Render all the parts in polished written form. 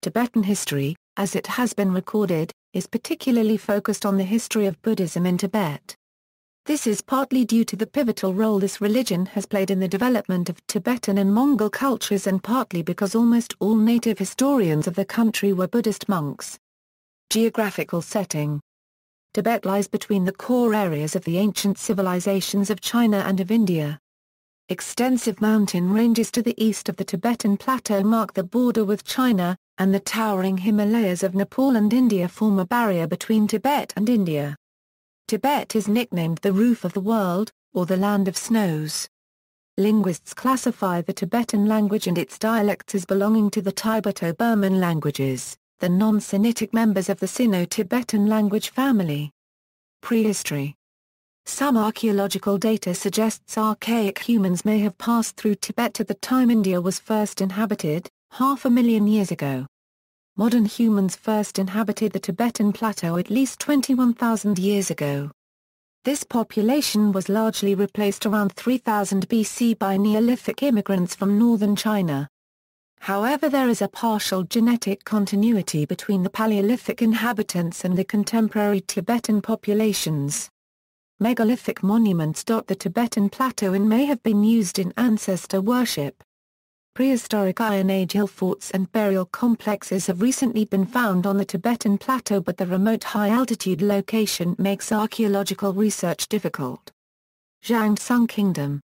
Tibetan history, as it has been recorded, is particularly focused on the history of Buddhism in Tibet. This is partly due to the pivotal role this religion has played in the development of Tibetan and Mongol cultures and partly because almost all native historians of the country were Buddhist monks. Geographical setting. Tibet lies between the core areas of the ancient civilizations of China and of India. Extensive mountain ranges to the east of the Tibetan Plateau mark the border with China, and the towering Himalayas of Nepal and India form a barrier between Tibet and India. Tibet is nicknamed the roof of the world, or the land of snows. Linguists classify the Tibetan language and its dialects as belonging to the Tibeto-Burman languages, the non-Sinitic members of the Sino-Tibetan language family. Prehistory. Some archaeological data suggests archaic humans may have passed through Tibet at the time India was first inhabited, 500,000 years ago. Modern humans first inhabited the Tibetan plateau at least 21,000 years ago. This population was largely replaced around 3000 BC by Neolithic immigrants from northern China. However, there is a partial genetic continuity between the Paleolithic inhabitants and the contemporary Tibetan populations. Megalithic monuments dot the Tibetan plateau and may have been used in ancestor worship. Prehistoric Iron Age hill forts and burial complexes have recently been found on the Tibetan plateau, but the remote high-altitude location makes archaeological research difficult. Shang Tsung Kingdom.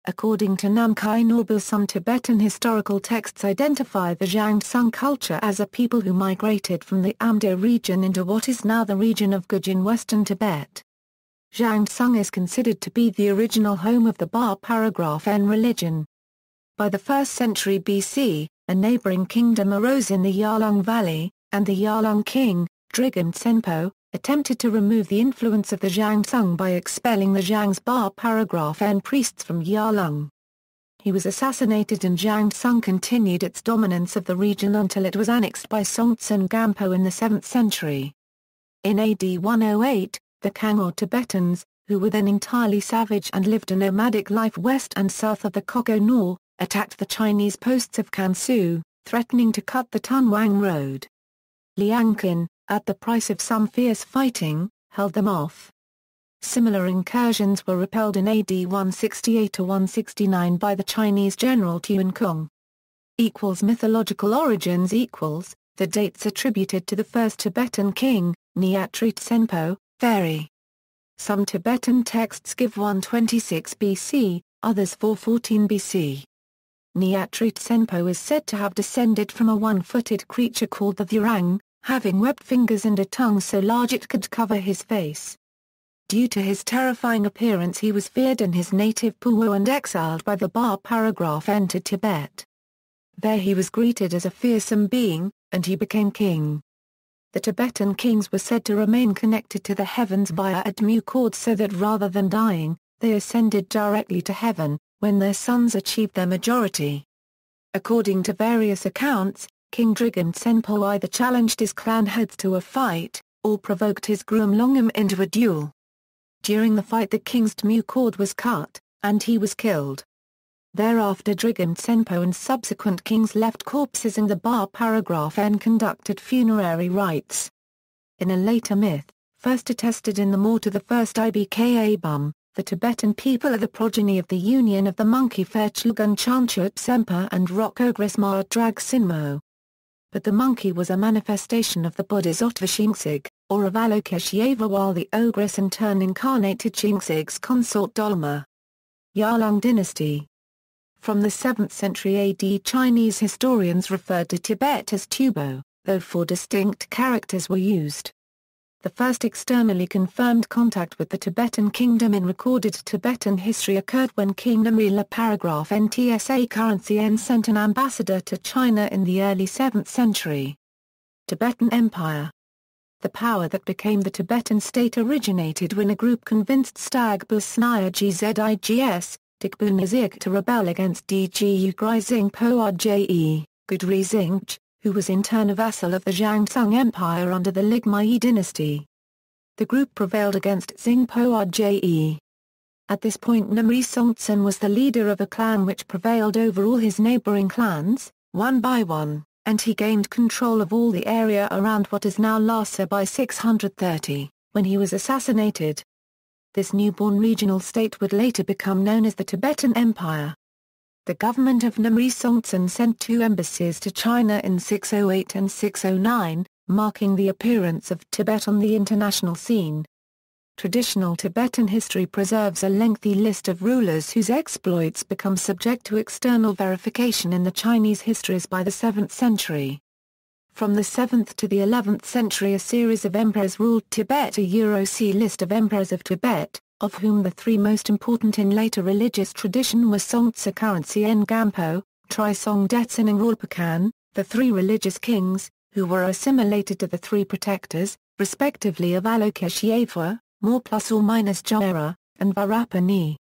According to Namkhai Norbu, some Tibetan historical texts identify the Shang Tsung culture as a people who migrated from the Amdo region into what is now the region of Guj in western Tibet. Shang Tsung is considered to be the original home of the Ba paragraph N religion. By the 1st century BC, a neighboring kingdom arose in the Yarlung Valley, and the Yarlung king, Drigam Tsenpo, attempted to remove the influence of the Shang Tsung by expelling the Zhang's Ba paragraph N priests from Yarlung. He was assassinated and Shang Tsung continued its dominance of the region until it was annexed by Songtsen Gampo in the 7th century. In AD 108, the Kang or Tibetans, who were then entirely savage and lived a nomadic life west and south of the Kogo Nor, attacked the Chinese posts of Kansu, threatening to cut the Tunwang Road. Liangqin, at the price of some fierce fighting, held them off. Similar incursions were repelled in AD 168–169 by the Chinese general Tuan Kung. Mythological origins the dates attributed to the first Tibetan king, Nyatrit Tsenpo, vary. Some Tibetan texts give 126 BC, others 414 BC. Nyatrit Tsenpo is said to have descended from a one-footed creature called the Thurang, having webbed fingers and a tongue so large it could cover his face. Due to his terrifying appearance, he was feared in his native Puwo and exiled by the Ba paragraph N to Tibet. There he was greeted as a fearsome being, and he became king. The Tibetan kings were said to remain connected to the heavens via a Dmu cord so that rather than dying, they ascended directly to heaven, when their sons achieved their majority. According to various accounts, King Drigam Tsenpo either challenged his clan heads to a fight, or provoked his groom Longam into a duel. During the fight the king's Dmu cord was cut, and he was killed. Thereafter Drigam Tsenpo and subsequent kings left corpses in the Ba paragraph N conducted funerary rites. In a later myth, first attested in the More to the First Ibk Abum, the Tibetan people are the progeny of the union of the monkey Fairchlugun Chanchup Sempa and rock ogress Ma Drag Sinmo. But the monkey was a manifestation of the Buddha's Otvashingsig, or Avalokiteshvara, while the ogress in turn incarnated Shingsig's consort Dolma. Yarlung Dynasty. From the 7th century AD, Chinese historians referred to Tibet as Tubo, though 4 distinct characters were used. The first externally confirmed contact with the Tibetan kingdom in recorded Tibetan history occurred when King Namrila paragraph NTSA currency N sent an ambassador to China in the early 7th century. Tibetan Empire. The power that became the Tibetan state originated when a group convinced Stag Busnaya Gzigs, Digbunazig to rebel against Dgu Grizing Poadje, Gudri Zingj, who was in turn a vassal of the Zhangtsung Empire under the Ligmai dynasty. The group prevailed against Xingpo Rje. At this point Namri Songtsen was the leader of a clan which prevailed over all his neighboring clans, one by one, and he gained control of all the area around what is now Lhasa by 630, when he was assassinated. This newborn regional state would later become known as the Tibetan Empire. The government of Namri Songtsen sent 2 embassies to China in 608 and 609, marking the appearance of Tibet on the international scene. Traditional Tibetan history preserves a lengthy list of rulers whose exploits become subject to external verification in the Chinese histories by the 7th century. From the 7th to the 11th century a series of emperors ruled Tibet. See List of emperors of Tibet, of whom the 3 most important in later religious tradition were Songtse Karen Gampo, Trisong Detsen and Rawlpakan, the 3 religious kings, who were assimilated to the 3 protectors, respectively of Avalokiteshvara, more plus or minus Jayara, and Virapani.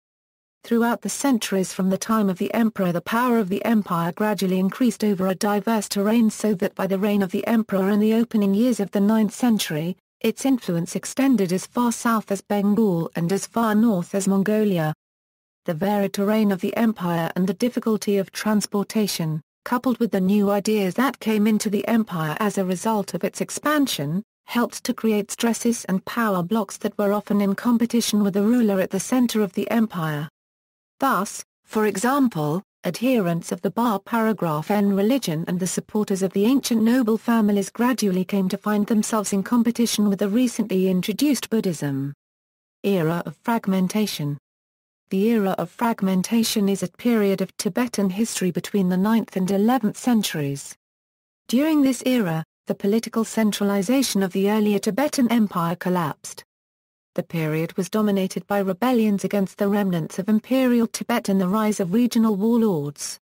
Throughout the centuries from the time of the emperor the power of the empire gradually increased over a diverse terrain so that by the reign of the emperor in the opening years of the 9th century, its influence extended as far south as Bengal and as far north as Mongolia. The varied terrain of the empire and the difficulty of transportation, coupled with the new ideas that came into the empire as a result of its expansion, helped to create stresses and power blocks that were often in competition with the ruler at the center of the empire. Thus, for example, adherents of the Bar Paragraph N religion and the supporters of the ancient noble families gradually came to find themselves in competition with the recently introduced Buddhism. Era of Fragmentation. The era of fragmentation is a period of Tibetan history between the 9th and 11th centuries. During this era, the political centralization of the earlier Tibetan Empire collapsed. The period was dominated by rebellions against the remnants of imperial Tibet and the rise of regional warlords.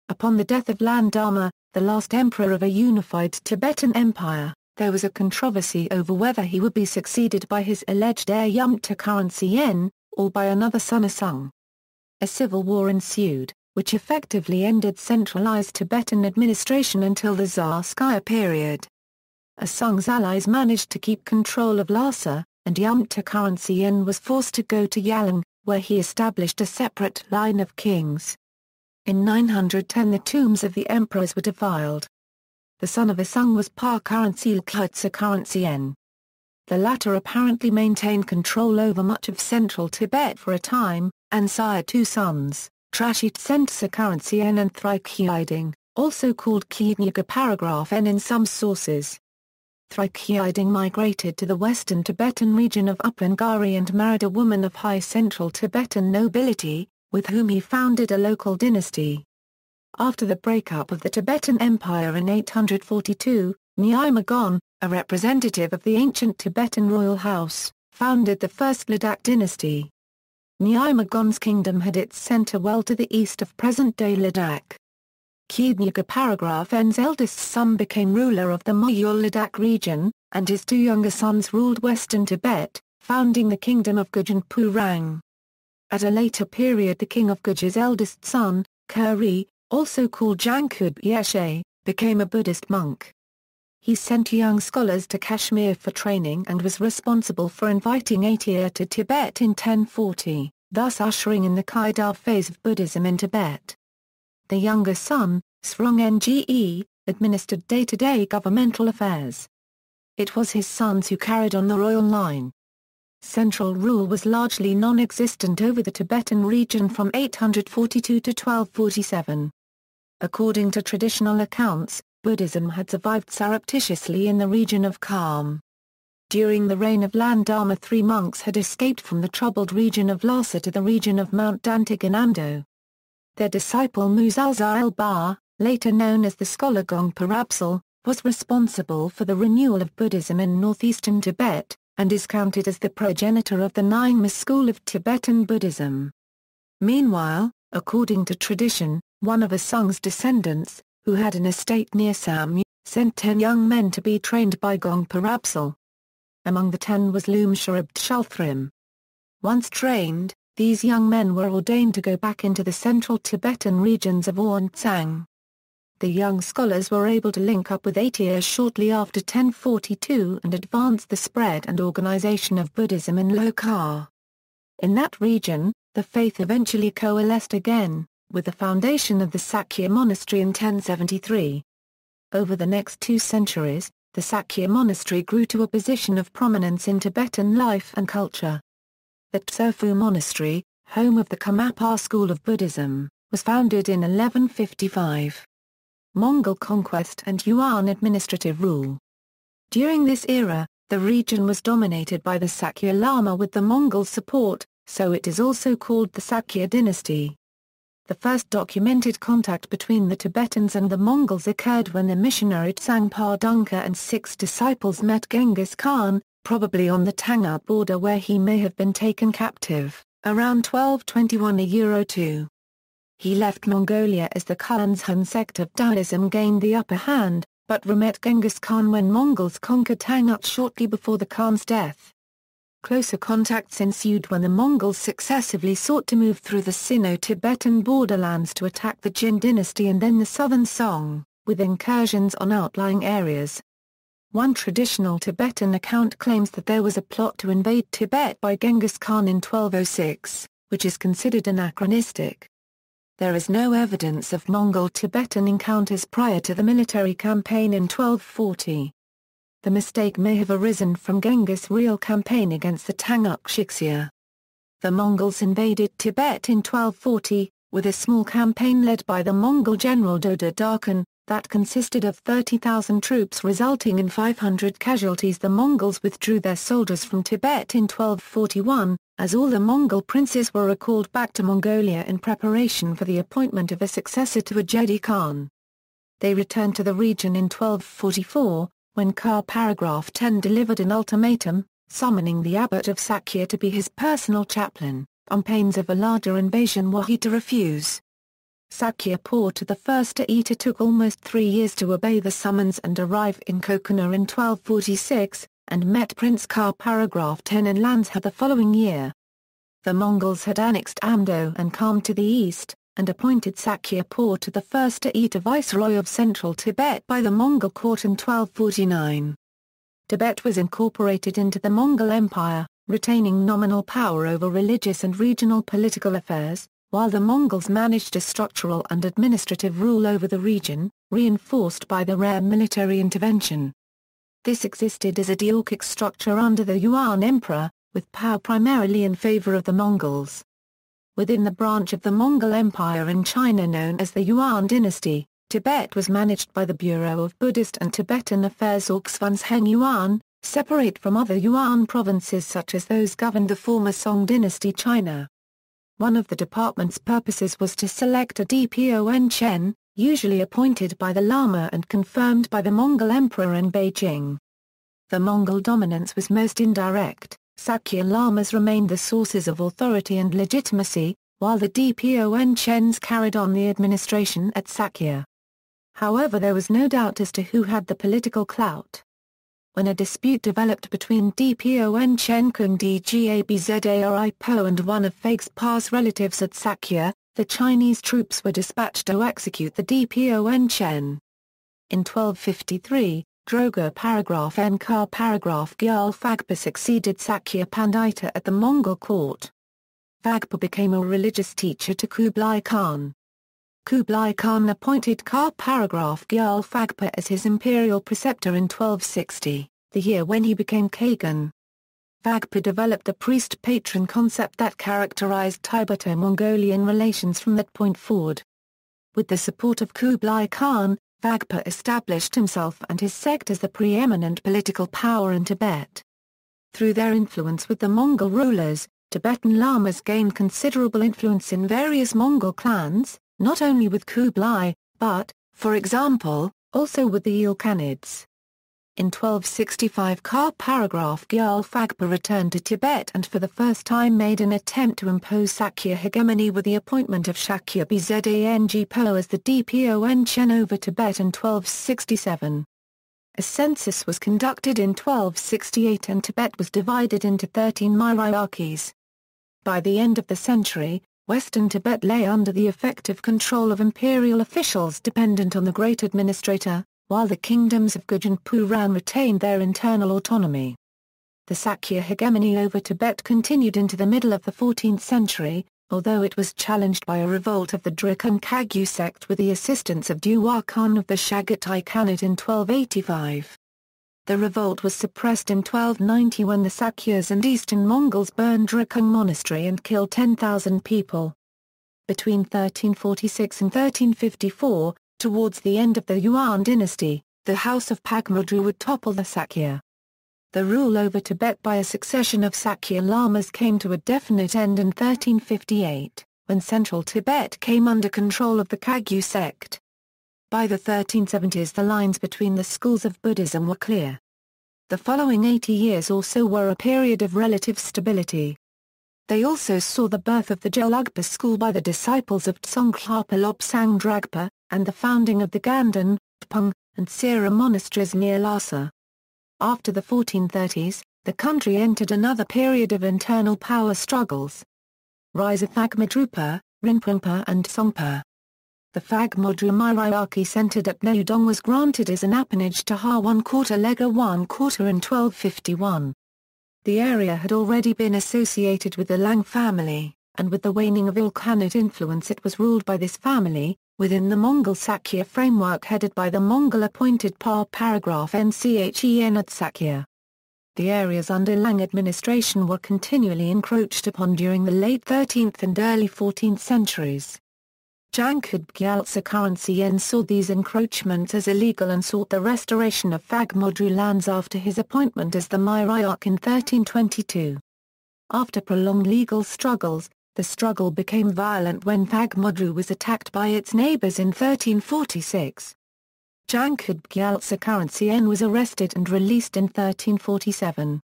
Upon the death of Landama, the last emperor of a unified Tibetan empire, there was a controversy over whether he would be succeeded by his alleged heir Yumta Karen, or by another son Tsung. A civil war ensued, which effectively ended centralized Tibetan administration until the Tsarskaya period. Tsung's allies managed to keep control of Lhasa, and Yumta Karen was forced to go to Yalang, where he established a separate line of kings. In 910 the tombs of the emperors were defiled. The son of Tsung was Pa Karen Karen. The latter apparently maintained control over much of central Tibet for a time, and sired 2 sons, Trashit Sentse Karen and Thrikhiding, also called Khyidnyaga Paragraph N in some sources. Thrikhiding migrated to the western Tibetan region of Upangari and married a woman of high central Tibetan nobility, with whom he founded a local dynasty. After the breakup of the Tibetan Empire in 842, Nyaimagon, a representative of the ancient Tibetan royal house, founded the first Ladakh dynasty. Nyaimagon's kingdom had its center well to the east of present-day Ladakh. Khyidnyaga Paragraph N's eldest son became ruler of the Moyul Ladakh region, and his 2 younger sons ruled western Tibet, founding the kingdom of Guj and Purang. At a later period the king of Guj's eldest son, Kuri, also called Jangkud Yeshe, became a Buddhist monk. He sent young scholars to Kashmir for training and was responsible for inviting Atia to Tibet in 1040, thus ushering in the Khaidar phase of Buddhism in Tibet. The younger son, Srong Nge, administered day-to-day governmental affairs. It was his sons who carried on the royal line. Central rule was largely non-existent over the Tibetan region from 842 to 1247. According to traditional accounts, Buddhism had survived surreptitiously in the region of Kham. During the reign of Landama 3 monks had escaped from the troubled region of Lhasa to the region of Mount Dantig in Amdo. Their disciple Muzalza-el-Ba, later known as the scholar Gongpa Rabsal, was responsible for the renewal of Buddhism in northeastern Tibet, and is counted as the progenitor of the Nyingma school of Tibetan Buddhism. Meanwhile, according to tradition, one of Tsung's descendants, who had an estate near Samye, sent 10 young men to be trained by Gongpa Rabsal. Among the 10 was Lumsharab Tshulthrim. Once trained, these young men were ordained to go back into the central Tibetan regions of Or and Tsang. The young scholars were able to link up with Atia shortly after 1042 and advance the spread and organization of Buddhism in Lhokhar. In that region, the faith eventually coalesced again, with the foundation of the Sakia Monastery in 1073. Over the next 2 centuries, the Sakia Monastery grew to a position of prominence in Tibetan life and culture. The Tsofu Monastery, home of the Karmapa school of Buddhism, was founded in 1155. Mongol conquest and Yuan administrative rule. During this era, the region was dominated by the Sakia Lama with the Mongol support, so it is also called the Sakia Dynasty. The first documented contact between the Tibetans and the Mongols occurred when the missionary Tsung and 6 disciples met Genghis Khan, probably on the Tangut border where he may have been taken captive, around 1221 He left Mongolia as the Khan's sect of Taoism gained the upper hand, but re-met Genghis Khan when Mongols conquered Tangut shortly before the Khan's death. Closer contacts ensued when the Mongols successively sought to move through the Sino-Tibetan borderlands to attack the Jin dynasty and then the southern Song, with incursions on outlying areas. One traditional Tibetan account claims that there was a plot to invade Tibet by Genghis Khan in 1206, which is considered anachronistic. There is no evidence of Mongol-Tibetan encounters prior to the military campaign in 1240. The mistake may have arisen from Genghis' real campaign against the Tangut Shixia. The Mongols invaded Tibet in 1240, with a small campaign led by the Mongol general Doda Darkhan, that consisted of 30,000 troops resulting in 500 casualties. The Mongols withdrew their soldiers from Tibet in 1241, as all the Mongol princes were recalled back to Mongolia in preparation for the appointment of a successor to Ajedi Khan. They returned to the region in 1244, when Ka paragraph 10 delivered an ultimatum, summoning the abbot of Sakia to be his personal chaplain, on pains of a larger invasion were he to refuse. Sakia Porta I took almost 3 years to obey the summons and arrive in Kokana in 1246, and met Prince Ka paragraph 10 in Landshut the following year. The Mongols had annexed Amdo and Kham to the east, and appointed Sakia Porta I to viceroy of central Tibet by the Mongol court in 1249. Tibet was incorporated into the Mongol Empire, retaining nominal power over religious and regional political affairs, while the Mongols managed a structural and administrative rule over the region, reinforced by the rare military intervention. This existed as a deokic structure under the Yuan emperor, with power primarily in favor of the Mongols. Within the branch of the Mongol Empire in China known as the Yuan dynasty, Tibet was managed by the Bureau of Buddhist and Tibetan Affairs or Xunsheng Yuan, separate from other Yuan provinces such as those governed the former Song dynasty China. One of the department's purposes was to select a Dpon Chen, usually appointed by the Lama and confirmed by the Mongol emperor in Beijing. The Mongol dominance was most indirect. Sakia Lamas remained the sources of authority and legitimacy, while the Dpon Chens carried on the administration at Sakia. However, there was no doubt as to who had the political clout. When a dispute developed between Dpon Chen Kung Dgabzari Po and one of Fag's past relatives at Sakia, the Chinese troops were dispatched to execute the Dpon Chen. In 1253, Drogo paragraph Nkar paragraph Gyal Phagpa succeeded Sakia Pandita at the Mongol court. Phagpa became a religious teacher to Kublai Khan. Kublai Khan appointed Ka paragraph Gyal Phagpa as his imperial preceptor in 1260, the year when he became Khagan. Phagpa developed the priest-patron concept that characterized Tibeto-Mongolian relations from that point forward. With the support of Kublai Khan, Phagpa established himself and his sect as the preeminent political power in Tibet. Through their influence with the Mongol rulers, Tibetan Lamas gained considerable influence in various Mongol clans, not only with Kublai, but, for example, also with the Ilkhanids. In 1265 Ka paragraph Gyal Phagpa returned to Tibet and for the first time made an attempt to impose Sakya hegemony with the appointment of Shakya Bzang Po as the Dpon Chen over Tibet in 1267. A census was conducted in 1268 and Tibet was divided into 13 hierarchies. By the end of the century, Western Tibet lay under the effective control of imperial officials dependent on the Great Administrator, while the kingdoms of Guj and Puran retained their internal autonomy. The Sakya hegemony over Tibet continued into the middle of the 14th century, although it was challenged by a revolt of the Drikung Kagyu sect with the assistance of Dua Khan of the Chagatai Khanate in 1285. The revolt was suppressed in 1290 when the Sakyas and Eastern Mongols burned Drikung Monastery and killed 10,000 people. Between 1346 and 1354, towards the end of the Yuan dynasty, the House of Pagmudru would topple the Sakya. The rule over Tibet by a succession of Sakya Lamas came to a definite end in 1358, when central Tibet came under control of the Kagyu sect. By the 1370s the lines between the schools of Buddhism were clear. The following 80 years or so were a period of relative stability. They also saw the birth of the Gelugpa school by the disciples of Tsung Khlapa Lobsang Dragpa, and the founding of the Ganden, Pung, and Sera monasteries near Lhasa. After the 1430s, the country entered another period of internal power struggles. Rise of Phagmodrupa, Rinpoche and Songpa. The Phagmodru hierarchy centered at Neudong was granted as an appanage to Ha I Quarter Lega I Quarter in 1251. The area had already been associated with the Lang family, and with the waning of Ilkhanate influence it was ruled by this family, within the Mongol Sakya framework headed by the Mongol-appointed paragraph Nchen at Sakya. The areas under Lang administration were continually encroached upon during the late 13th and early 14th centuries. Jangkhud Gyaltse Currency saw these encroachments as illegal and sought the restoration of Phagmodru lands after his appointment as the Myriarch in 1322. After prolonged legal struggles, the struggle became violent when Phagmodru was attacked by its neighbors in 1346. Jangkhud Gyaltse Currency was arrested and released in 1347.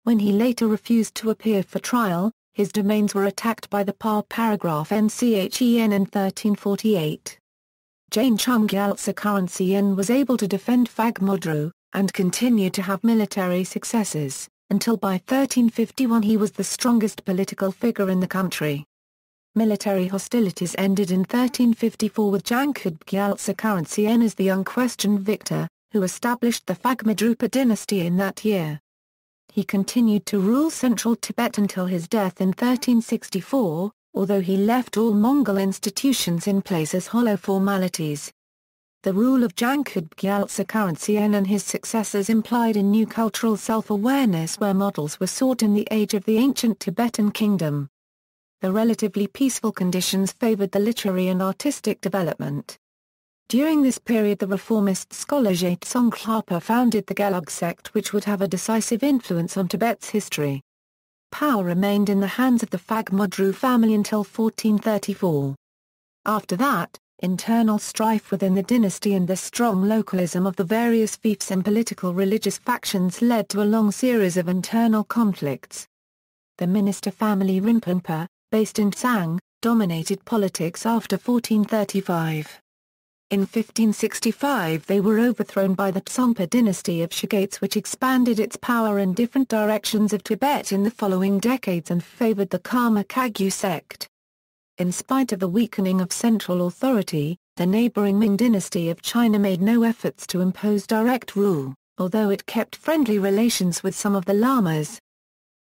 When he later refused to appear for trial, his domains were attacked by the paragraph Nchen in 1348. Jain Chung Gyaltse Currency was able to defend Phagmodru, and continued to have military successes, until by 1351 he was the strongest political figure in the country. Military hostilities ended in 1354 with Jangkhud Gyaltse Currency as the unquestioned victor, who established the Phagmodrupa dynasty in that year. He continued to rule central Tibet until his death in 1364, although he left all Mongol institutions in place as hollow formalities. The rule of Jangkhud Gyaltse Currency and his successors implied a new cultural self-awareness where models were sought in the age of the ancient Tibetan kingdom. The relatively peaceful conditions favored the literary and artistic development. During this period the reformist scholar Tsung Khlapa founded the Kellogg Sect, which would have a decisive influence on Tibet's history. Power remained in the hands of the Phagmodru family until 1434. After that, internal strife within the dynasty and the strong localism of the various fiefs and political religious factions led to a long series of internal conflicts. The minister family Rinpoche, based in Tsang, dominated politics after 1435. In 1565 they were overthrown by the Tsongpa dynasty of Shagates, which expanded its power in different directions of Tibet in the following decades and favored the Karma Kagyu sect. In spite of the weakening of central authority, the neighboring Ming dynasty of China made no efforts to impose direct rule, although it kept friendly relations with some of the lamas.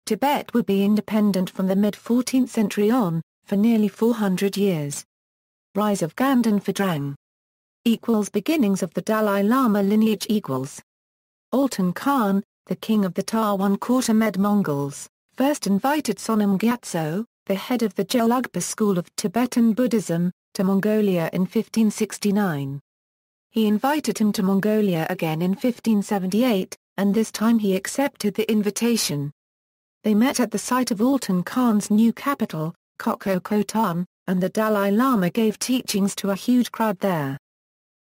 Tibet would be independent from the mid-14th century on, for nearly 400 years. Rise of Ganden Phadrang. Beginnings of the Dalai Lama lineage. Altan Khan, the king of the Tawan Quarter Mongols, first invited Sonam Gyatso, the head of the Gelugpa school of Tibetan Buddhism, to Mongolia in 1569. He invited him to Mongolia again in 1578, and this time he accepted the invitation. They met at the site of Altan Khan's new capital, Koko Khotan, and the Dalai Lama gave teachings to a huge crowd there.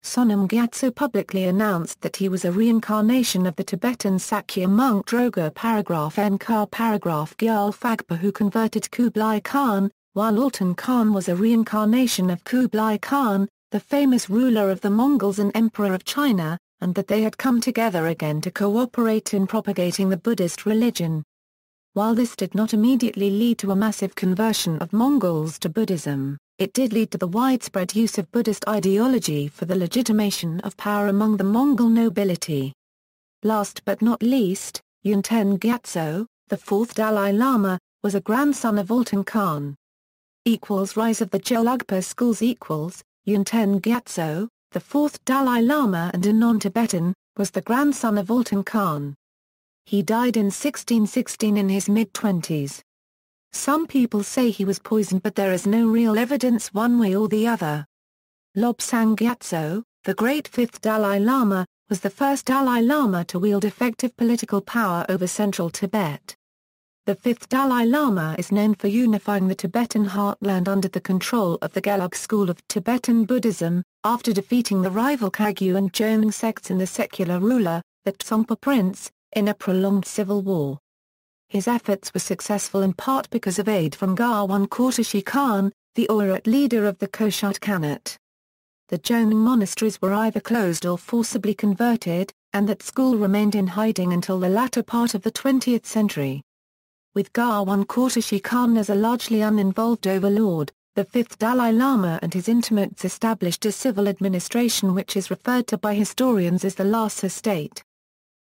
Sonam Gyatso publicly announced that he was a reincarnation of the Tibetan Sakya monk Droga Nkar Gyal Phagpa who converted Kublai Khan, while Altan Khan was a reincarnation of Kublai Khan, the famous ruler of the Mongols and Emperor of China, and that they had come together again to cooperate in propagating the Buddhist religion. While this did not immediately lead to a massive conversion of Mongols to Buddhism, it did lead to the widespread use of Buddhist ideology for the legitimation of power among the Mongol nobility. Last but not least, Yunten Gyatso, the fourth Dalai Lama, was a grandson of Altan Khan. Rise of the Gelugpa schools Yunten Gyatso, the fourth Dalai Lama and a non-Tibetan, was the grandson of Altan Khan. He died in 1616 in his mid-twenties. Some people say he was poisoned, but there is no real evidence one way or the other. Lobsang Gyatso, the great fifth Dalai Lama, was the first Dalai Lama to wield effective political power over central Tibet. The fifth Dalai Lama is known for unifying the Tibetan heartland under the control of the Kellogg school of Tibetan Buddhism, after defeating the rival Kagyu and Shang sects and the secular ruler, the Tsongpa prince, in a prolonged civil war. His efforts were successful in part because of aid from Gawan Kortashi Khan, the Oirat leader of the Koshut Khanate. The Shang monasteries were either closed or forcibly converted, and that school remained in hiding until the latter part of the 20th century. With Gawan Kortashi Khan as a largely uninvolved overlord, the fifth Dalai Lama and his intimates established a civil administration which is referred to by historians as the Lhasa state.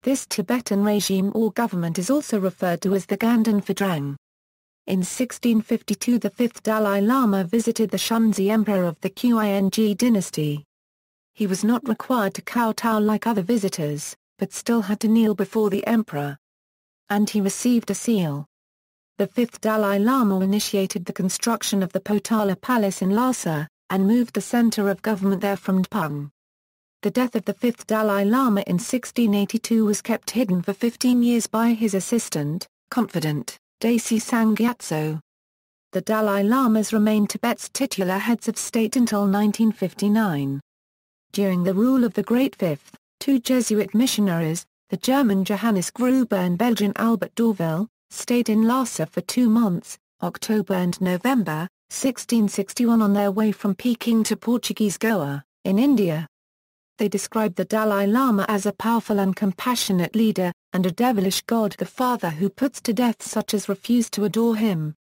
This Tibetan regime or government is also referred to as the Ganden Phadrang. In 1652 the fifth Dalai Lama visited the Shunzi emperor of the Qing dynasty. He was not required to kowtow like other visitors, but still had to kneel before the emperor. And he received a seal. The fifth Dalai Lama initiated the construction of the Potala Palace in Lhasa, and moved the center of government there from Dpung. The death of the fifth Dalai Lama in 1682 was kept hidden for 15 years by his assistant, confidant, Desi Sang Gyatso. The Dalai Lamas remained Tibet's titular heads of state until 1959. During the rule of the Great Fifth, two Jesuit missionaries, the German Johannes Gruber and Belgian Albert Dorville, stayed in Lhasa for 2 months, October and November, 1661 on their way from Peking to Portuguese Goa, in India. They described the Dalai Lama as a powerful and compassionate leader, and a devilish God the Father who puts to death such as refuse to adore him.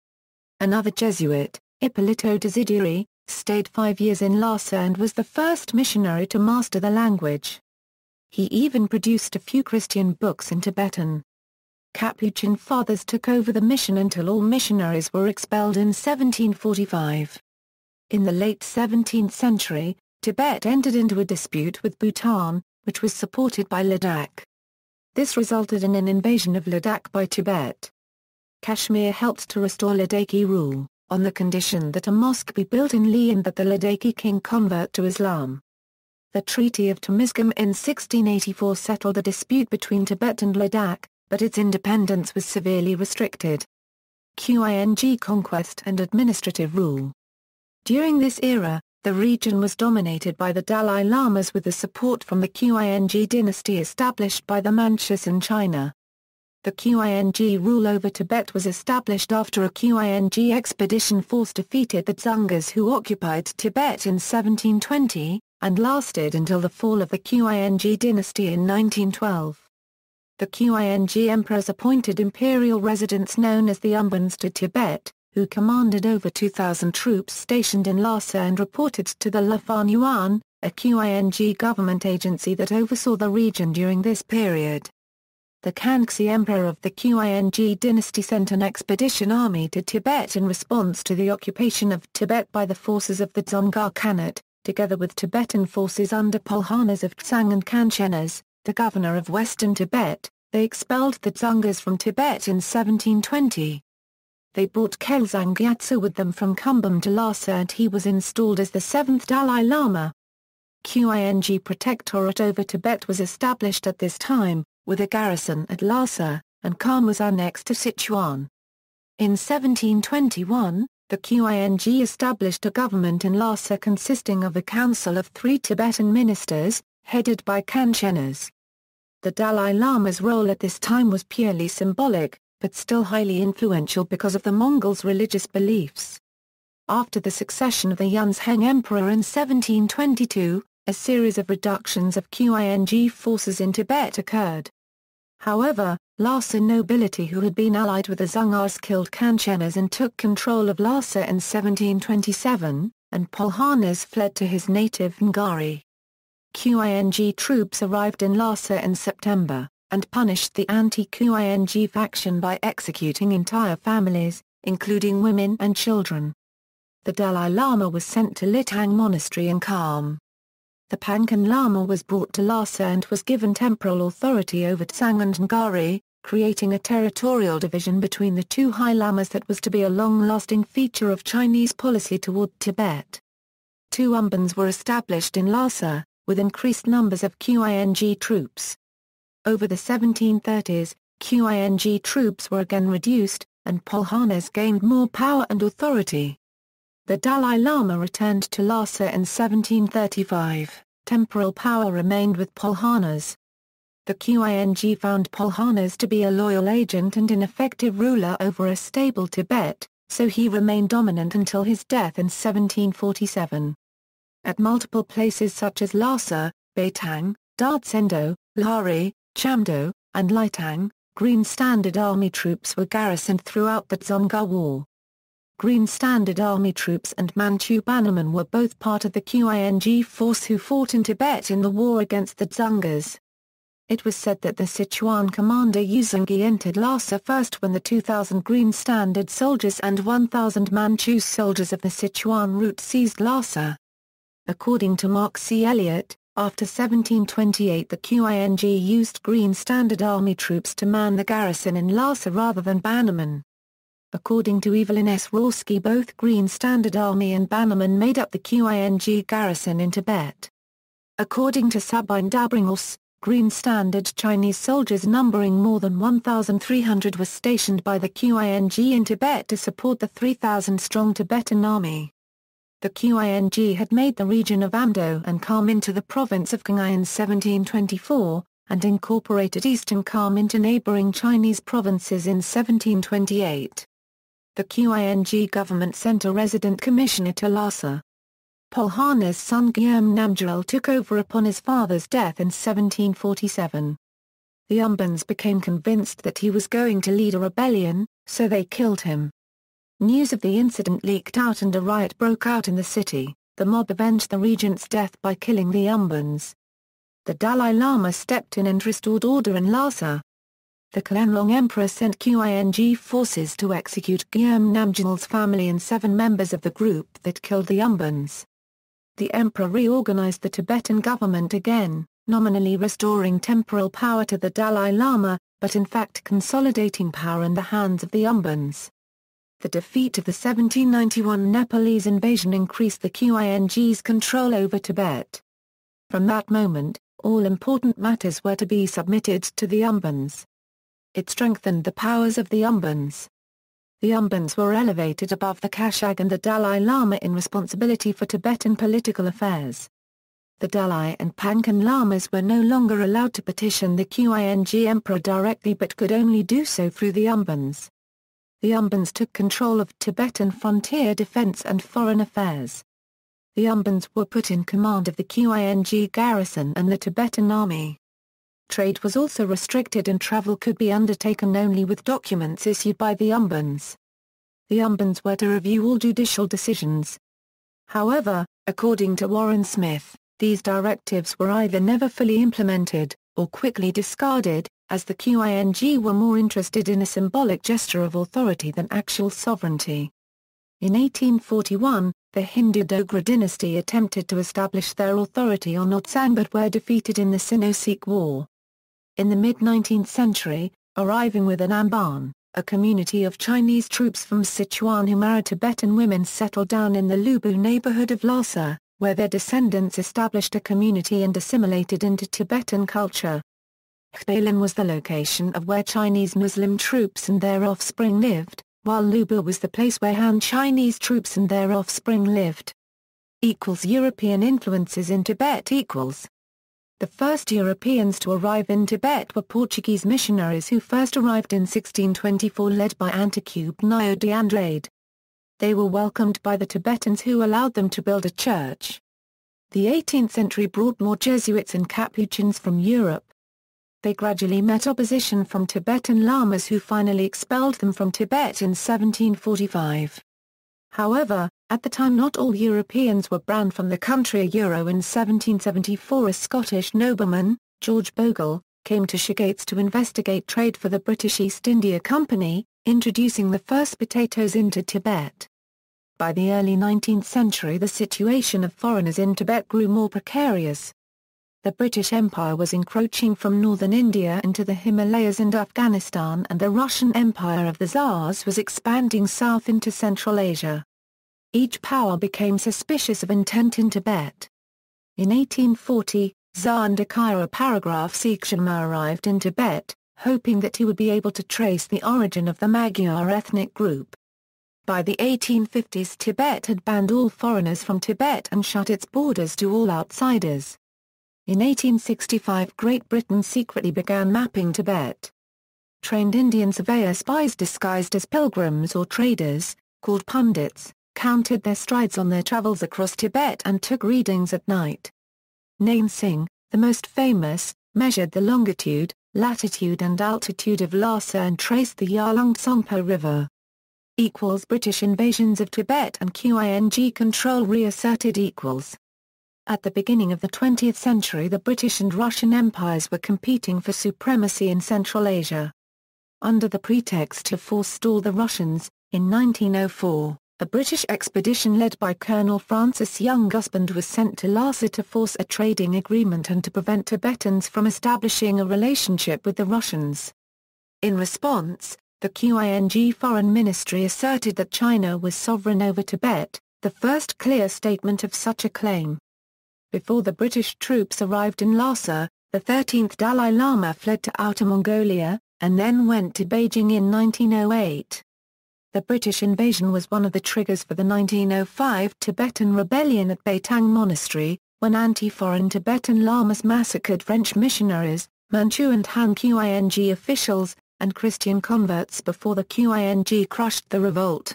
Another Jesuit, Ippolito Desideri, stayed 5 years in Lhasa and was the first missionary to master the language. He even produced a few Christian books in Tibetan. Capuchin fathers took over the mission until all missionaries were expelled in 1745. In the late 17th century, Tibet entered into a dispute with Bhutan, which was supported by Ladakh. This resulted in an invasion of Ladakh by Tibet. Kashmir helped to restore Ladakhi rule, on the condition that a mosque be built in Leh and that the Ladakhi king convert to Islam. The Treaty of Temesgum in 1684 settled the dispute between Tibet and Ladakh, but its independence was severely restricted. Qing conquest and administrative rule. During this era, the region was dominated by the Dalai Lamas with the support from the Qing dynasty established by the Manchus in China. The Qing rule over Tibet was established after a Qing expedition force defeated the Dzungas who occupied Tibet in 1720, and lasted until the fall of the Qing dynasty in 1912. The Qing emperors appointed imperial residents known as the Umbans to Tibet, who commanded over 2,000 troops stationed in Lhasa and reported to the Lafan Yuan, a Qing government agency that oversaw the region during this period. The Kangxi emperor of the Qing dynasty sent an expedition army to Tibet in response to the occupation of Tibet by the forces of the Dzungar Khanate, together with Tibetan forces under Pulhanas of Tsung and Kanchenas, the governor of western Tibet. They expelled the Dzungas from Tibet in 1720. They brought Kelsang Gyatso with them from Kumbum to Lhasa and he was installed as the seventh Dalai Lama. Qing protectorate over Tibet was established at this time, with a garrison at Lhasa, and Khan was annexed to Sichuan. In 1721, the Qing established a government in Lhasa consisting of a council of 3 Tibetan ministers, headed by Kanchenas. The Dalai Lama's role at this time was purely symbolic, but still highly influential because of the Mongols' religious beliefs. After the succession of the Yunzheng emperor in 1722, a series of reductions of Qing forces in Tibet occurred. However, Lhasa nobility who had been allied with the Dzungars killed Kanchenas and took control of Lhasa in 1727, and Pulhanas fled to his native Ngari. Qing troops arrived in Lhasa in September, and punished the anti-Qing faction by executing entire families, including women and children. the Dalai Lama was sent to Litang Monastery in Kham. The Panchen Lama was brought to Lhasa and was given temporal authority over Tsung and Ngari, creating a territorial division between the two high lamas that was to be a long-lasting feature of Chinese policy toward Tibet. Two umbans were established in Lhasa, with increased numbers of Qing troops. Over the 1730s, Qing troops were again reduced, and Pulhanas gained more power and authority. The Dalai Lama returned to Lhasa in 1735. Temporal power remained with Pulhanas. The Qing found Pulhanas to be a loyal agent and an effective ruler over a stable Tibet, so he remained dominant until his death in 1747. At multiple places such as Lhasa, Baitang, Dardsendo, Lhari, Chamdo, and Litang, Green Standard Army troops were garrisoned throughout the Dzungar War. Green Standard Army troops and Manchu bannermen were both part of the Qing force who fought in Tibet in the war against the Dzungars. It was said that the Sichuan commander Yuzhongyi entered Lhasa first when the 2,000 Green Standard soldiers and 1,000 Manchu soldiers of the Sichuan route seized Lhasa. According to Mark C. Elliott, after 1728 the Qing used Green Standard Army troops to man the garrison in Lhasa rather than bannermen. According to Evelyn S. Rawski, both Green Standard Army and bannermen made up the Qing garrison in Tibet. According to Sabine Dabringos, Green Standard Chinese soldiers numbering more than 1,300 were stationed by the Qing in Tibet to support the 3,000-strong Tibetan army. The Qing had made the region of Amdo and Kham into the province of Qinghai in 1724, and incorporated eastern Kham into neighboring Chinese provinces in 1728. The Qing government sent a resident commissioner to Lhasa. Pulhana's son Gyurm Namgyal took over upon his father's death in 1747. The Umbans became convinced that he was going to lead a rebellion, so they killed him. News of the incident leaked out and a riot broke out in the city. The mob avenged the regent's death by killing the Umbans. The Dalai Lama stepped in and restored order in Lhasa. The Qianlong Emperor sent Qing forces to execute Gyurm Namgyal's family and 7 members of the group that killed the Umbans. The emperor reorganized the Tibetan government again, nominally restoring temporal power to the Dalai Lama, but in fact consolidating power in the hands of the Umbans. The defeat of the 1791 Nepalese invasion increased the Qing's control over Tibet. From that moment, all important matters were to be submitted to the Umbans. It strengthened the powers of the Umbans. The Umbans were elevated above the Kashag and the Dalai Lama in responsibility for Tibetan political affairs. The Dalai and Panchen Lamas were no longer allowed to petition the Qing emperor directly but could only do so through the Umbans. The Umbans took control of Tibetan frontier defense and foreign affairs. The Umbans were put in command of the Qing garrison and the Tibetan army. Trade was also restricted and travel could be undertaken only with documents issued by the Umbans. The Umbans were to review all judicial decisions. However, according to Warren Smith, these directives were either never fully implemented, or quickly discarded, as the Qing were more interested in a symbolic gesture of authority than actual sovereignty. In 1841, the Hindu Dogra dynasty attempted to establish their authority on Tsang but were defeated in the Sino-Sikh War. In the mid-19th century, arriving with an Amban, a community of Chinese troops from Sichuan who married Tibetan women settled down in the Lubu neighborhood of Lhasa, where their descendants established a community and assimilated into Tibetan culture. Khdalan was the location of where Chinese Muslim troops and their offspring lived, while Lubu was the place where Han Chinese troops and their offspring lived. European influences in Tibet. The first Europeans to arrive in Tibet were Portuguese missionaries who first arrived in 1624 led by Anticubnio de Andrade. They were welcomed by the Tibetans who allowed them to build a church. The 18th century brought more Jesuits and Capuchins from Europe. They gradually met opposition from Tibetan lamas who finally expelled them from Tibet in 1745. However, at the time not all Europeans were banned from the country. In 1774 a Scottish nobleman, George Bogle, came to Shigates to investigate trade for the British East India Company, introducing the first potatoes into Tibet. By the early 19th century the situation of foreigners in Tibet grew more precarious. The British Empire was encroaching from northern India into the Himalayas and Afghanistan, and the Russian Empire of the Tsars was expanding south into Central Asia. Each power became suspicious of intent in Tibet. In 1840, Tsar Ndakira Paragraph Sikshama arrived in Tibet, hoping that he would be able to trace the origin of the Magyar ethnic group. By the 1850s Tibet had banned all foreigners from Tibet and shut its borders to all outsiders. In 1865 Great Britain secretly began mapping Tibet. Trained Indian surveyor spies disguised as pilgrims or traders, called pundits, counted their strides on their travels across Tibet and took readings at night. Nain Singh, the most famous, measured the longitude, latitude and altitude of Lhasa and traced the Yarlung Tsongpo River. British invasions of Tibet and Qing control reasserted . At the beginning of the 20th century the British and Russian empires were competing for supremacy in Central Asia. Under the pretext to forestall the Russians, in 1904, a British expedition led by Colonel Francis Young Gusband was sent to Lhasa to force a trading agreement and to prevent Tibetans from establishing a relationship with the Russians. In response, the Qing Foreign Ministry asserted that China was sovereign over Tibet, the first clear statement of such a claim. Before the British troops arrived in Lhasa, the 13th Dalai Lama fled to Outer Mongolia, and then went to Beijing in 1908. The British invasion was one of the triggers for the 1905 Tibetan rebellion at Sakia Monastery, when anti-foreign Tibetan lamas massacred French missionaries, Manchu and Han Qing officials, and Christian converts before the Qing crushed the revolt.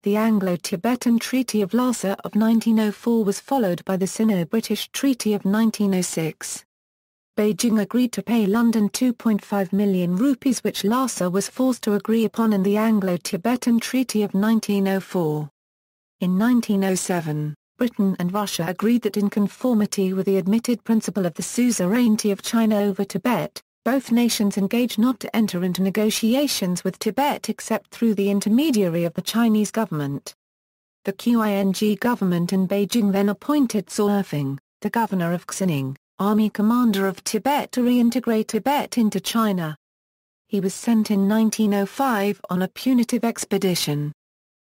The Anglo-Tibetan Treaty of Lhasa of 1904 was followed by the Sino-British Treaty of 1906. Beijing agreed to pay London 2.5 million rupees which Lhasa was forced to agree upon in the Anglo-Tibetan Treaty of 1904. In 1907, Britain and Russia agreed that in conformity with the admitted principle of the suzerainty of China over Tibet, both nations engaged not to enter into negotiations with Tibet except through the intermediary of the Chinese government. The Qing government in Beijing then appointed Zhou Erfeng, the governor of Xining, army commander of Tibet, to reintegrate Tibet into China. He was sent in 1905 on a punitive expedition.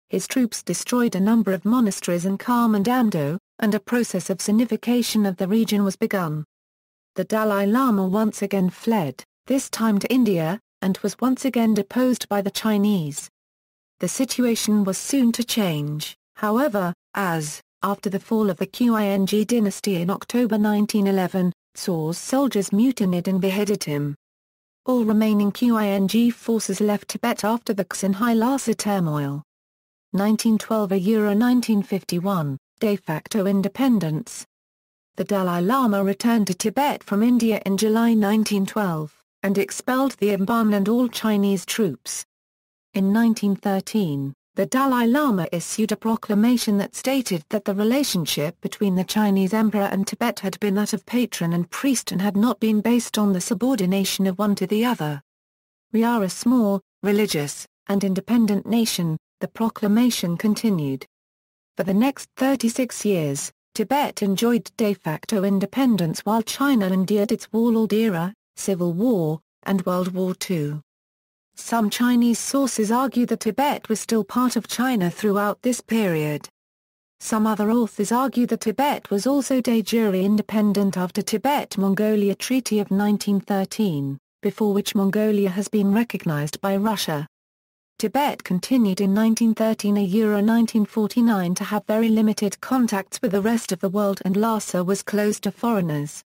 His troops destroyed a number of monasteries in Kham and Amdo, and a process of Sinification of the region was begun. The Dalai Lama once again fled, this time to India, and was once again deposed by the Chinese. The situation was soon to change, however, as, after the fall of the Qing dynasty in October 1911, Zhou's soldiers mutinied and beheaded him. All remaining Qing forces left Tibet after the Xinhai Lhasa turmoil. 1912–1951, de facto independence. The Dalai Lama returned to Tibet from India in July 1912, and expelled the Mban and all Chinese troops. In 1913, the Dalai Lama issued a proclamation that stated that the relationship between the Chinese emperor and Tibet had been that of patron and priest and had not been based on the subordination of one to the other. "We are a small, religious, and independent nation," the proclamation continued. For the next 36 years, Tibet enjoyed de facto independence while China endured its Warlord era, Civil War, and World War II. Some Chinese sources argue that Tibet was still part of China throughout this period. Some other authors argue that Tibet was also de jure independent after Tibet-Mongolia Treaty of 1913, before which Mongolia has been recognized by Russia. Tibet continued in 1913–1949 to have very limited contacts with the rest of the world, and Lhasa was closed to foreigners.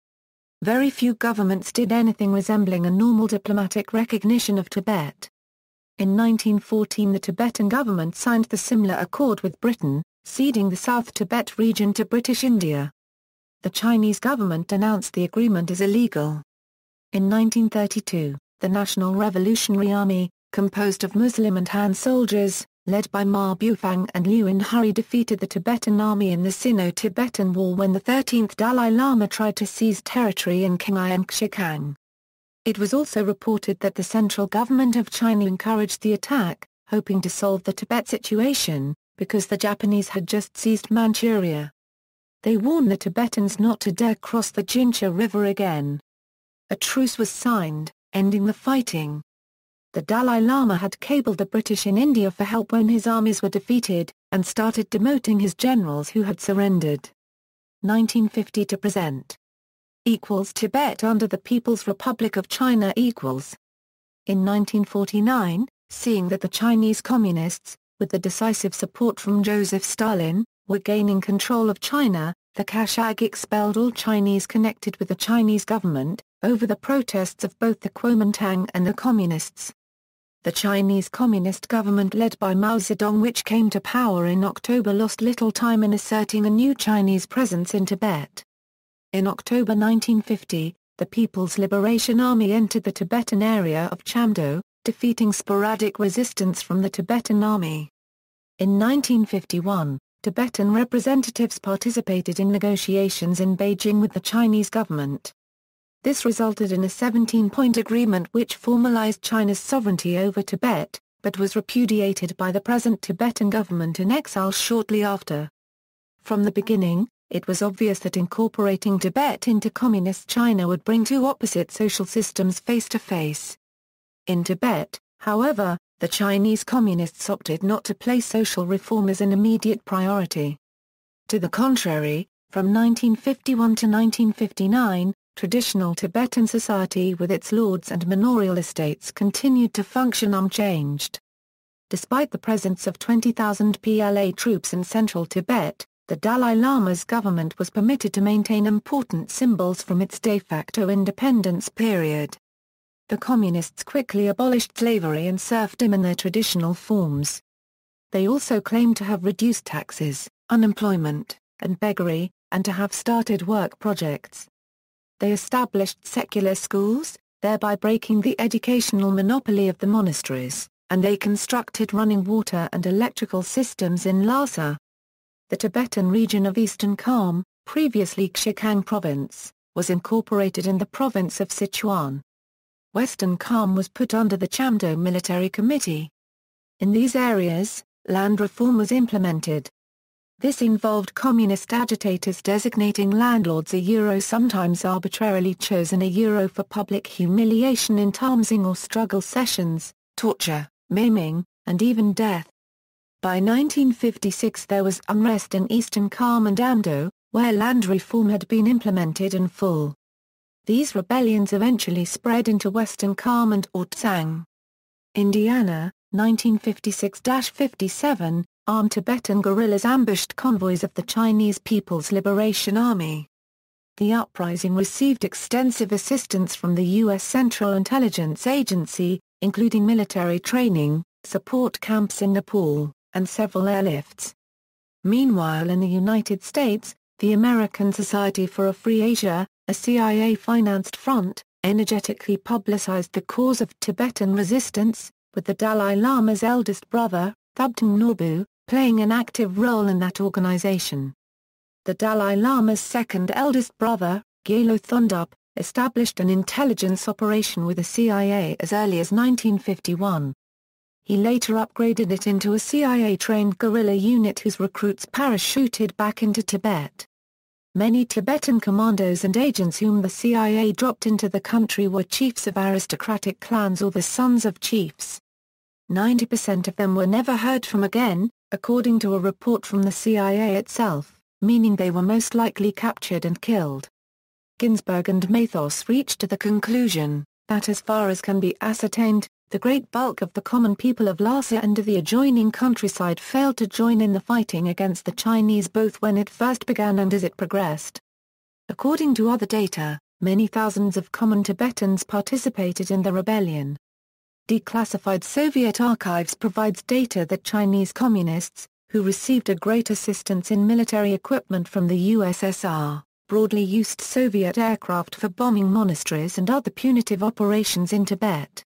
Very few governments did anything resembling a normal diplomatic recognition of Tibet. In 1914 the Tibetan government signed the similar accord with Britain, ceding the South Tibet region to British India. The Chinese government denounced the agreement as illegal. In 1932, the National Revolutionary Army, composed of Muslim and Han soldiers, led by Ma Bufang and Yuan Hurry, defeated the Tibetan army in the Sino-Tibetan War when the 13th Dalai Lama tried to seize territory in Qinghai and Xikang. It was also reported that the central government of China encouraged the attack, hoping to solve the Tibet situation, because the Japanese had just seized Manchuria. They warned the Tibetans not to dare cross the Jincha River again. A truce was signed, ending the fighting. The Dalai Lama had cabled the British in India for help when his armies were defeated, and started demoting his generals who had surrendered. 1950 to present. Tibet under the People's Republic of China equals. In 1949, seeing that the Chinese Communists, with the decisive support from Joseph Stalin, were gaining control of China, the Kashag expelled all Chinese connected with the Chinese government, over the protests of both the Kuomintang and the Communists. The Chinese Communist government led by Mao Zedong, which came to power in October, lost little time in asserting a new Chinese presence in Tibet. In October 1950, the People's Liberation Army entered the Tibetan area of Chamdo, defeating sporadic resistance from the Tibetan army. In 1951, Tibetan representatives participated in negotiations in Beijing with the Chinese government. This resulted in a 17-point agreement which formalized China's sovereignty over Tibet, but was repudiated by the present Tibetan government in exile shortly after. From the beginning, it was obvious that incorporating Tibet into Communist China would bring two opposite social systems face to face. In Tibet, however, the Chinese Communists opted not to place social reform as an immediate priority. To the contrary, from 1951 to 1959, traditional Tibetan society with its lords and manorial estates continued to function unchanged. Despite the presence of 20,000 PLA troops in central Tibet, the Dalai Lama's government was permitted to maintain important symbols from its de facto independence period. The Communists quickly abolished slavery and serfdom in their traditional forms. They also claimed to have reduced taxes, unemployment, and beggary, and to have started work projects. They established secular schools, thereby breaking the educational monopoly of the monasteries, and they constructed running water and electrical systems in Lhasa. The Tibetan region of Eastern Kham, previously Xikang Province, was incorporated in the province of Sichuan. Western Kham was put under the Chamdo Military Committee. In these areas, land reform was implemented. This involved communist agitators designating landlords sometimes arbitrarily chosen for public humiliation in Tamsing or struggle sessions, torture, maiming, and even death. By 1956 there was unrest in Eastern Kham and Amdo, where land reform had been implemented in full. These rebellions eventually spread into Western Kham and Tsang. Indiana, 1956-57, armed Tibetan guerrillas ambushed convoys of the Chinese People's Liberation Army. The uprising received extensive assistance from the U.S. Central Intelligence Agency, including military training, support camps in Nepal, and several airlifts. Meanwhile, in the United States, the American Society for a Free Asia, a CIA-financed front, energetically publicized the cause of Tibetan resistance, with the Dalai Lama's eldest brother, Thubten Norbu, playing an active role in that organization. The Dalai Lama's second eldest brother, Gyalo Thondup, established an intelligence operation with the CIA as early as 1951. He later upgraded it into a CIA-trained guerrilla unit whose recruits parachuted back into Tibet. Many Tibetan commandos and agents whom the CIA dropped into the country were chiefs of aristocratic clans or the sons of chiefs. 90% of them were never heard from again, according to a report from the CIA itself, meaning they were most likely captured and killed. Ginsburg and Mathos reached to the conclusion that as far as can be ascertained, the great bulk of the common people of Lhasa and the adjoining countryside failed to join in the fighting against the Chinese both when it first began and as it progressed. According to other data, many thousands of common Tibetans participated in the rebellion. Declassified Soviet archives provides data that Chinese communists, who received a great assistance in military equipment from the USSR, broadly used Soviet aircraft for bombing monasteries and other punitive operations in Tibet.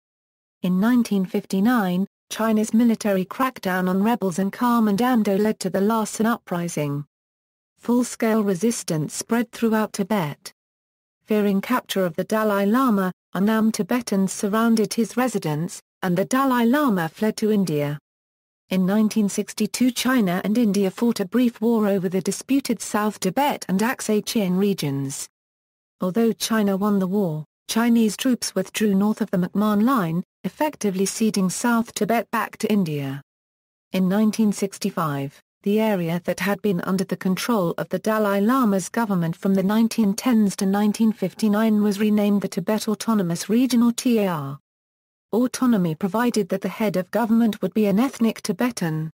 In 1959, China's military crackdown on rebels in Kham and Amdo led to the Larson Uprising. Full-scale resistance spread throughout Tibet. Fearing capture of the Dalai Lama, unarmed Tibetans surrounded his residence, and the Dalai Lama fled to India. In 1962 China and India fought a brief war over the disputed South Tibet and Aksai Chin regions. Although China won the war, Chinese troops withdrew north of the McMahon Line, effectively ceding South Tibet back to India. In 1965, the area that had been under the control of the Dalai Lama's government from the 1910s to 1959 was renamed the Tibet Autonomous Region or TAR. Autonomy provided that the head of government would be an ethnic Tibetan.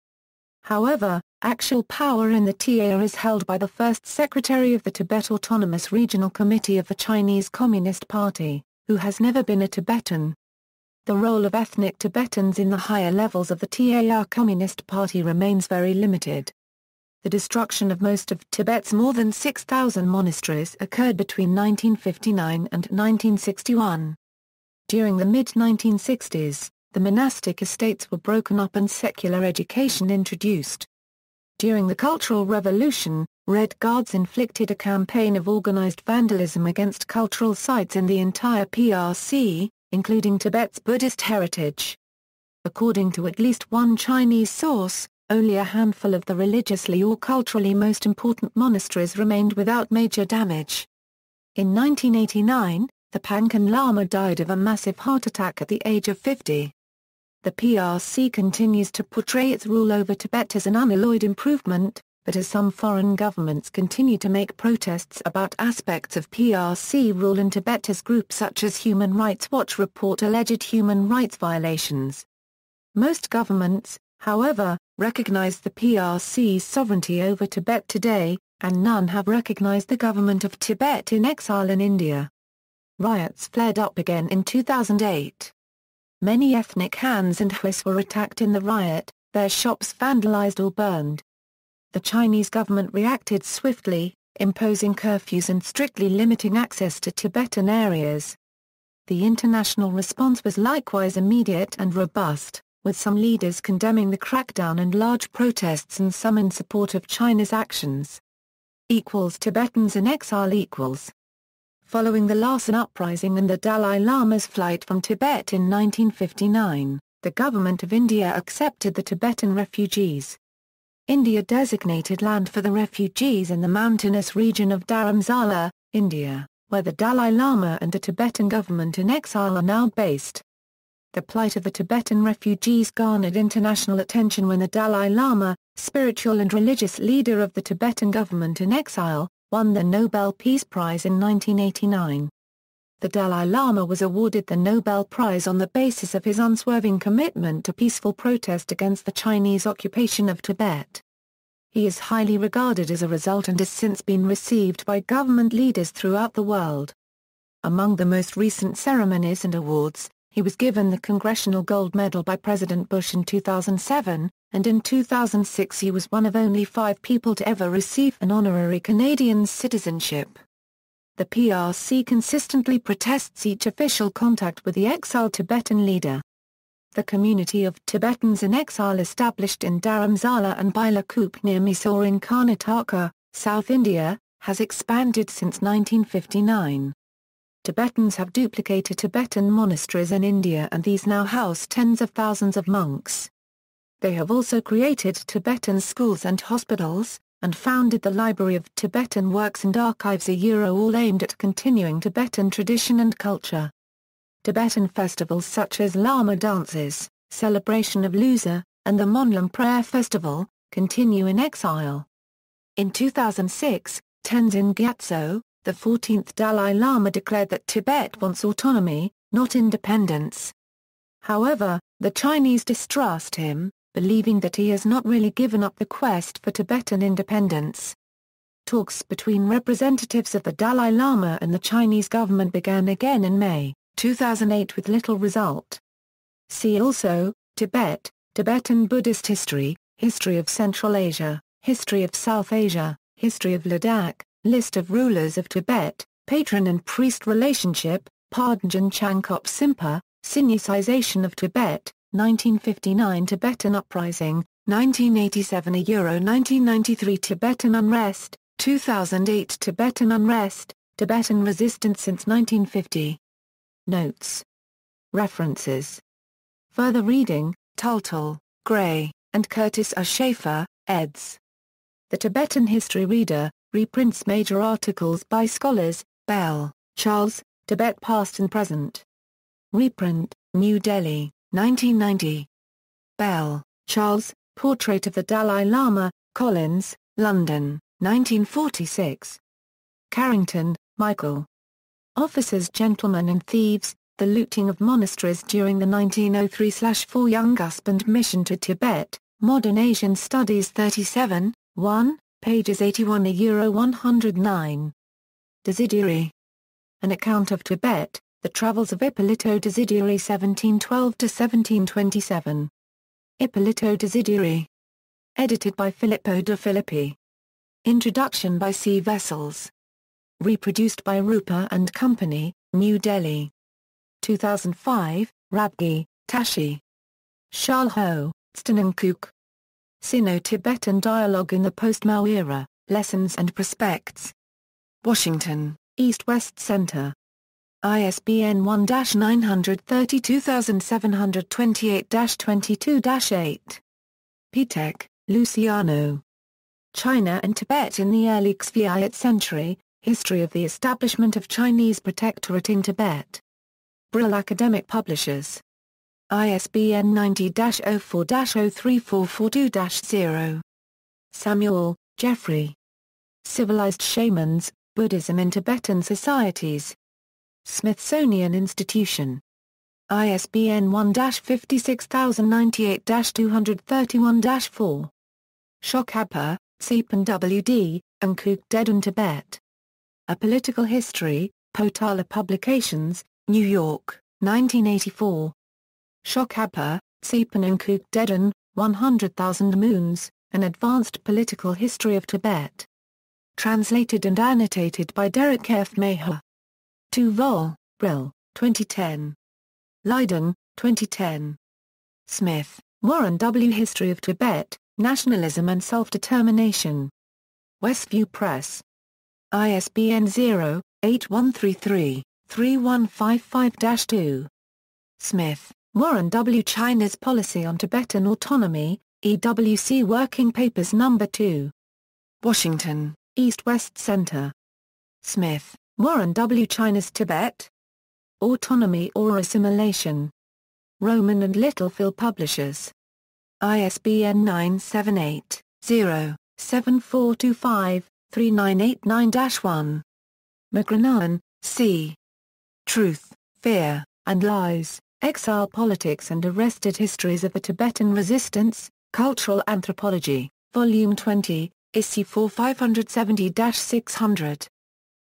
However, actual power in the TAR is held by the first secretary of the Tibet Autonomous Regional Committee of the Chinese Communist Party, who has never been a Tibetan. The role of ethnic Tibetans in the higher levels of the TAR Communist Party remains very limited. The destruction of most of Tibet's more than 6,000 monasteries occurred between 1959 and 1961. During the mid-1960s, the monastic estates were broken up and secular education introduced. During the Cultural Revolution, Red Guards inflicted a campaign of organized vandalism against cultural sites in the entire PRC, including Tibet's Buddhist heritage. According to at least one Chinese source, only a handful of the religiously or culturally most important monasteries remained without major damage. In 1989, the Panchen Lama died of a massive heart attack at the age of 50. The PRC continues to portray its rule over Tibet as an unalloyed improvement, but as some foreign governments continue to make protests about aspects of PRC rule in Tibet, as groups such as Human Rights Watch report alleged human rights violations. Most governments, however, recognize the PRC's sovereignty over Tibet today, and none have recognized the government of Tibet in exile in India. Riots flared up again in 2008. Many ethnic Hans and Hwis were attacked in the riot, their shops vandalized or burned. The Chinese government reacted swiftly, imposing curfews and strictly limiting access to Tibetan areas. The international response was likewise immediate and robust, with some leaders condemning the crackdown and large protests and some in support of China's actions. Tibetans in exile . Following the Larson Uprising and the Dalai Lama's flight from Tibet in 1959, the government of India accepted the Tibetan refugees. India designated land for the refugees in the mountainous region of Dharamsala, India, where the Dalai Lama and the Tibetan government in exile are now based. The plight of the Tibetan refugees garnered international attention when the Dalai Lama, spiritual and religious leader of the Tibetan government in exile, won the Nobel Peace Prize in 1989. The Dalai Lama was awarded the Nobel Prize on the basis of his unswerving commitment to peaceful protest against the Chinese occupation of Tibet. He is highly regarded as a result and has since been received by government leaders throughout the world. Among the most recent ceremonies and awards, he was given the Congressional Gold Medal by President Bush in 2007, and in 2006 he was one of only 5 people to ever receive an honorary Canadian citizenship. The PRC consistently protests each official contact with the exiled Tibetan leader. The community of Tibetans in exile established in Dharamsala and Bailakup near Mysore in Karnataka, South India, has expanded since 1959. Tibetans have duplicated Tibetan monasteries in India, and these now house tens of thousands of monks. They have also created Tibetan schools and hospitals, and founded the Library of Tibetan Works and Archives, all aimed at continuing Tibetan tradition and culture. Tibetan festivals such as Lama dances, celebration of Losar, and the Monlam Prayer Festival, continue in exile. In 2006, Tenzin Gyatso, the 14th Dalai Lama, declared that Tibet wants autonomy, not independence. However, the Chinese distrust him, believing that he has not really given up the quest for Tibetan independence. Talks between representatives of the Dalai Lama and the Chinese government began again in May 2008 with little result. See also, Tibet, Tibetan Buddhist history, History of Central Asia, History of South Asia, History of Ladakh, List of rulers of Tibet, patron and priest relationship, Pardonjan Changkop Simpa, Sinicization of Tibet, 1959 Tibetan Uprising, 1987 1993 Tibetan Unrest, 2008 Tibetan Unrest, Tibetan Resistance since 1950. Notes. References. Further reading, Tultul, Gray, and Curtis A. Schaefer, eds. The Tibetan History Reader, reprints major articles by scholars, Bell, Charles, Tibet Past and Present. Reprint, New Delhi, 1990. Bell, Charles, Portrait of the Dalai Lama, Collins, London, 1946. Carrington, Michael. Officers, Gentlemen and Thieves, The Looting of Monasteries During the 1903-4 Young-Husband Mission to Tibet, Modern Asian Studies 37, 1, pages 81-109. Desideri. An Account of Tibet, The Travels of Ippolito Desideri 1712-1727. Ippolito Desideri. Edited by Filippo de Filippi. Introduction by C. Vessels. Reproduced by Rupa and Company, New Delhi. 2005, Rabgi, Tashi. Shalho, Stanankook. Sino-Tibetan Dialogue in the Post-Mao Era, Lessons and Prospects. Washington, East-West Center. ISBN 1-932728-22-8. Pitek, Luciano. China and Tibet in the Early Xviii Century, History of the Establishment of Chinese Protectorate in Tibet. Brill Academic Publishers. ISBN 90-04-03442-0. Samuel, Geoffrey. Civilized Shamans, Buddhism in Tibetan Societies. Smithsonian Institution. ISBN 1-56098-231-4. Shokapa, Sepan W.D., and Kook Dedun Tibet. A Political History, Potala Publications, New York, 1984. Shokapa, Sepan and Kook Dedun, 100,000 Moons, An Advanced Political History of Tibet. Translated and annotated by Derek F. Meha. 2 vol. Brill, 2010. Leiden, 2010. Smith, Warren W. History of Tibet, Nationalism and Self-Determination. Westview Press. ISBN 0-8133-3155-2. Smith, Warren W. China's Policy on Tibetan Autonomy, EWC Working Papers No. 2. Washington, East-West Center. Smith, Warren W. China's Tibet? Autonomy or Assimilation. Rowman and Littlefield Publishers. ISBN 978-0-7425-3989-1. McGranaghan, C. Truth, Fear, and Lies, Exile Politics and Arrested Histories of the Tibetan Resistance, Cultural Anthropology, Volume 20, Issue 4 570-600.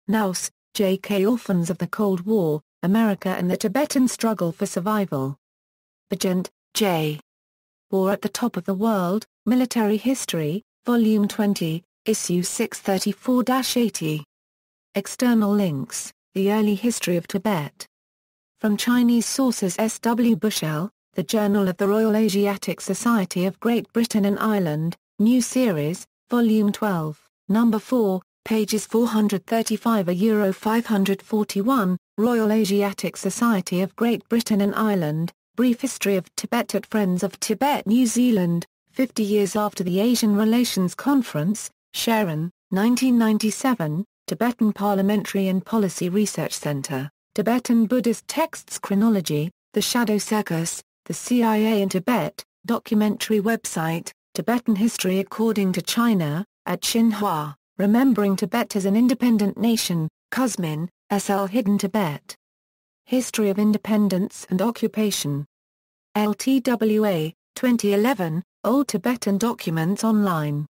Naus, J. K. Orphans of the Cold War, America and the Tibetan Struggle for Survival. Begent, J. War at the Top of the World, Military History, Volume 20, Issue 634-80. External links, The Early History of Tibet. From Chinese sources S. W. Bushell, The Journal of the Royal Asiatic Society of Great Britain and Ireland, New Series, Volume 12, No. 4, pages 435-541, Royal Asiatic Society of Great Britain and Ireland, Brief History of Tibet at Friends of Tibet New Zealand, 50 years after the Asian Relations Conference, Sharon, 1997, Tibetan Parliamentary and Policy Research Center, Tibetan Buddhist Texts Chronology, The Shadow Circus, The CIA in Tibet, documentary website, Tibetan History According to China, at Xinhua, Remembering Tibet as an Independent Nation, Kuzmin, S.L. Hidden Tibet. History of Independence and Occupation. LTWA, 2011, Old Tibetan Documents Online.